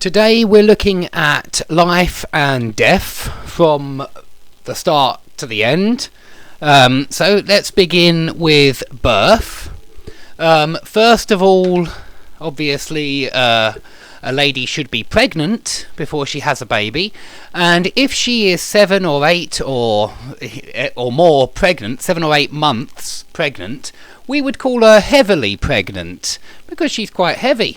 Today we're looking at life and death from the start to the end. So let's begin with birth. First of all, obviously, a lady should be pregnant before she has a baby, and if she is 7 or 8 or more pregnant, 7 or 8 months pregnant, we would call her heavily pregnant because she's quite heavy.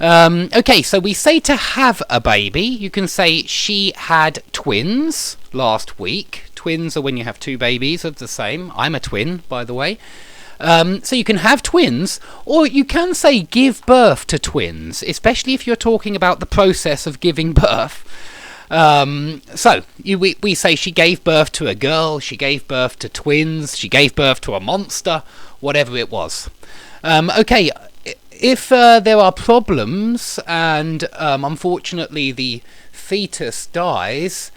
Okay, so we say to have a baby. You can say she had twins last week. Twins are when you have two babies of the same. I'm a twin, by the way. So you can have twins, or you can say give birth to twins, especially if you're talking about the process of giving birth. We say she gave birth to a girl, she gave birth to twins, she gave birth to a monster, whatever it was. Okay. If there are problems and unfortunately the fetus dies,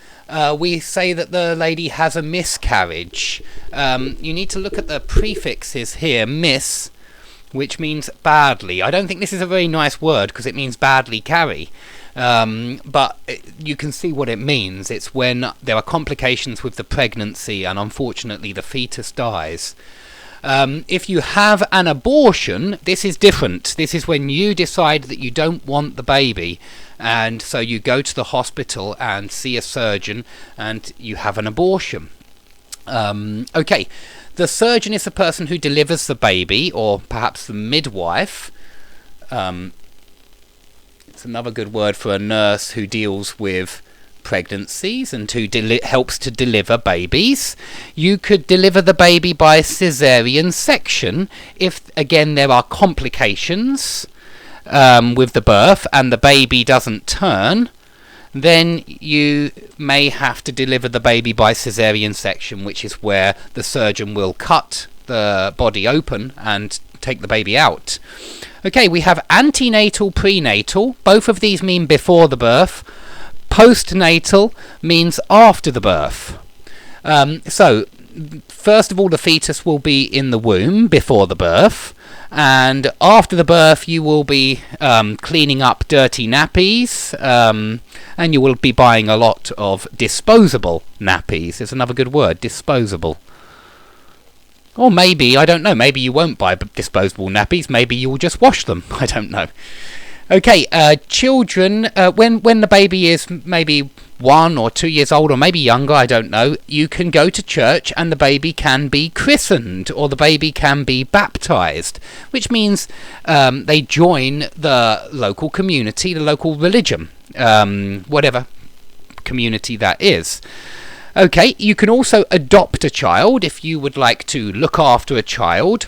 we say that the lady has a miscarriage. You need to look at the prefixes here. Miss, which means badly. I don't think this is a very nice word because it means badly carry. But you can see what it means. It's when there are complications with the pregnancy and unfortunately the fetus dies. If you have an abortion, this is different. This is when you decide that you don't want the baby, and so you go to the hospital and see a surgeon and you have an abortion. Okay, the surgeon is the person who delivers the baby, or perhaps the midwife. It's another good word for a nurse who deals with pregnancies and who helps to deliver babies. You could deliver the baby by cesarean section if, again, there are complications with the birth and the baby doesn't turn. Then you may have to deliver the baby by cesarean section, which is where the surgeon will cut the body open and take the baby out. Okay, we have antenatal, prenatal. Both of these mean before the birth. Postnatal means after the birth. So, first of all, the fetus will be in the womb before the birth, and after the birth you will be cleaning up dirty nappies, and you will be buying a lot of disposable nappies. It's another good word, disposable. Or maybe, I don't know, maybe you won't buy disposable nappies, maybe you will just wash them, I don't know. Okay, children, when the baby is maybe 1 or 2 years old, or maybe younger, I don't know, you can go to church and the baby can be christened, or the baby can be baptized, which means they join the local community, the local religion, whatever community that is. Okay, you can also adopt a child if you would like to look after a child.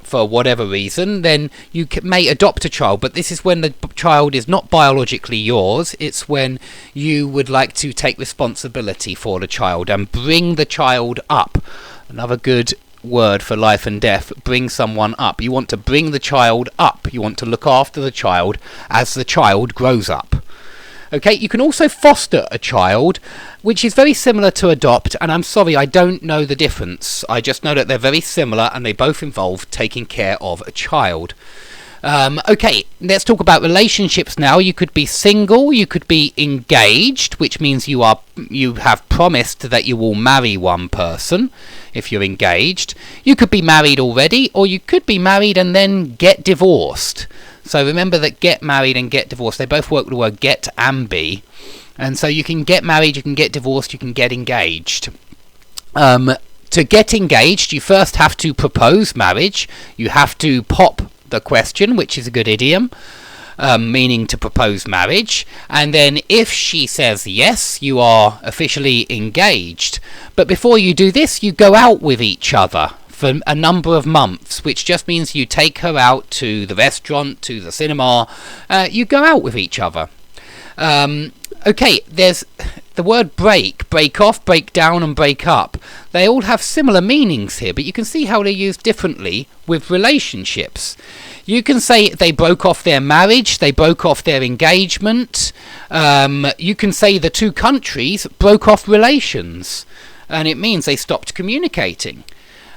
For whatever reason, then you may adopt a child, but this is when the child is not biologically yours. It's when you would like to take responsibility for the child and bring the child up. Another good word for life and death, bring someone up. You want to bring the child up. You want to look after the child as the child grows up. Okay, you can also foster a child, which is very similar to adopt, and I'm sorry, I don't know the difference. I just know that they're very similar and they both involve taking care of a child. Okay, let's talk about relationships now. You could be single, you could be engaged, which means you have promised that you will marry one person if you're engaged. You could be married already, or you could be married and then get divorced. So remember that get married and get divorced, they both work with the word get and be. And so you can get married, you can get divorced, you can get engaged. To get engaged, you first have to propose marriage. You have to pop the question, which is a good idiom, meaning to propose marriage. And then if she says yes, you are officially engaged. But before you do this, you go out with each other for a number of months, which just means you take her out to the restaurant, to the cinema. You go out with each other. Okay, there's the word break off, break down and break up. They all have similar meanings here, but you can see how they're used differently with relationships. You can say they broke off their marriage, they broke off their engagement. You can say the two countries broke off relations, and it means they stopped communicating.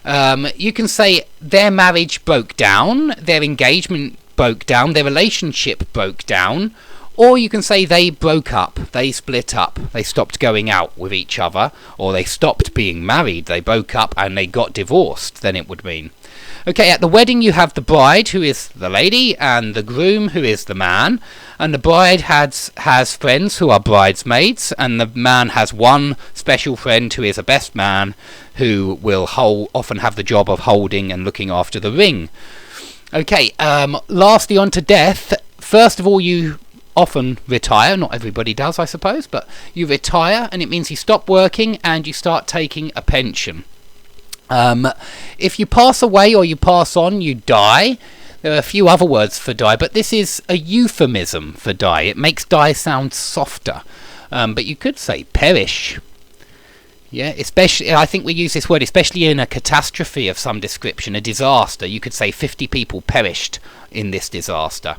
You can say their marriage broke down, their engagement broke down, their relationship broke down, or you can say they broke up, they split up, they stopped going out with each other, or they stopped being married, they broke up and they got divorced, then it would mean. Okay, at the wedding you have the bride, who is the lady, and the groom, who is the man, and the bride has friends who are bridesmaids, and the man has one special friend who is a best man, who will often have the job of holding and looking after the ring. Okay, lastly on to death. First of all, you often retire. Not everybody does, I suppose, but you retire, and it means you stop working and you start taking a pension. If you pass away or you pass on, you die. There are a few other words for die, but this is a euphemism for die. It makes die sound softer, but you could say perish. Yeah, especially, I think we use this word especially in a catastrophe of some description, a disaster. You could say 50 people perished in this disaster.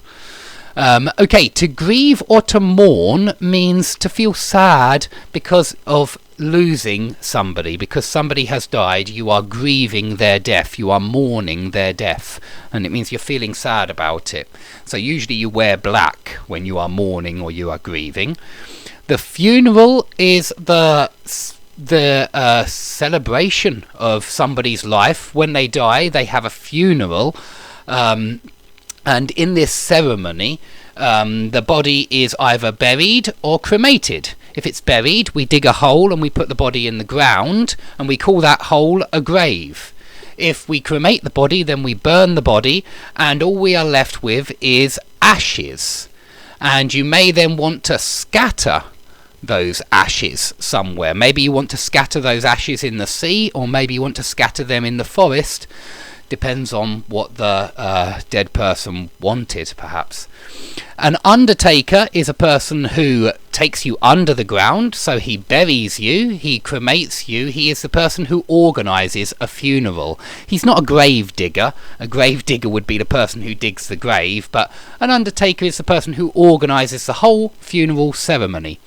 Okay, to grieve or to mourn means to feel sad because of losing somebody. Because somebody has died, you are grieving their death, you are mourning their death, and it means you're feeling sad about it. So usually you wear black when you are mourning or you are grieving. The funeral is the celebration of somebody's life. When they die, they have a funeral, and in this ceremony, the body is either buried or cremated. If it's buried, we dig a hole and we put the body in the ground, and we call that hole a grave. If we cremate the body, then we burn the body, and all we are left with is ashes. And you may then want to scatter those ashes somewhere. Maybe you want to scatter those ashes in the sea, or maybe you want to scatter them in the forest. Depends on what the dead person wanted, perhaps. An undertaker is a person who takes you under the ground, so he buries you, he cremates you, he is the person who organises a funeral. He's not a grave digger. A grave digger would be the person who digs the grave, but an undertaker is the person who organises the whole funeral ceremony.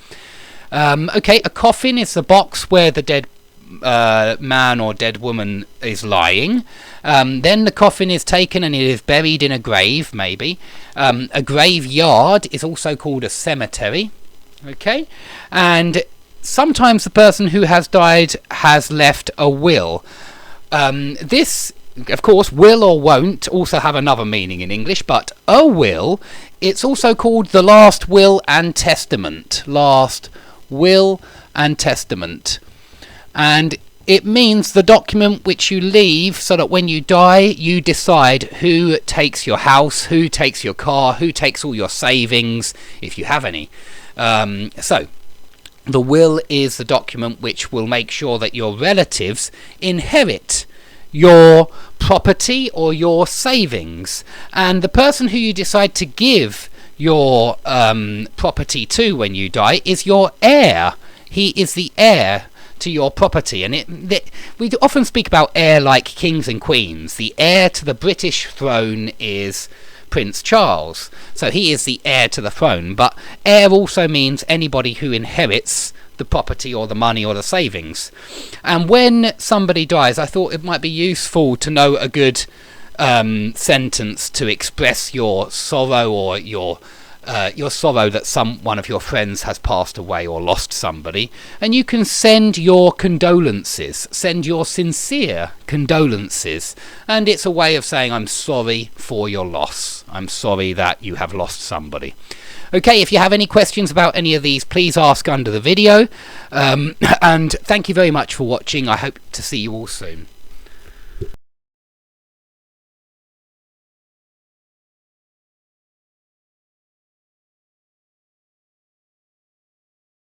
Okay, a coffin is the box where the dead man or dead woman is lying. Then the coffin is taken and it is buried in a grave, maybe. A graveyard is also called a cemetery. Okay, and sometimes the person who has died has left a will. This, of course, will or won't also have another meaning in English, but a will, it's also called the last will and testament. Last will and testament. And it means the document which you leave so that when you die, you decide who takes your house, who takes your car, who takes all your savings, if you have any. So, the will is the document which will make sure that your relatives inherit your property or your savings. And the person who you decide to give your property to when you die is your heir. He is the heir to your property, and we often speak about heir like kings and queens. The heir to the British throne is Prince Charles, so he is the heir to the throne, but heir also means anybody who inherits the property or the money or the savings. And when somebody dies, I thought it might be useful to know a good sentence to express your sorrow, or your sorrow that one of your friends has passed away or lost somebody. And you can send your condolences, send your sincere condolences, and it's a way of saying I'm sorry for your loss, I'm sorry that you have lost somebody. Okay, if you have any questions about any of these, please ask under the video, and thank you very much for watching. I hope to see you all soon.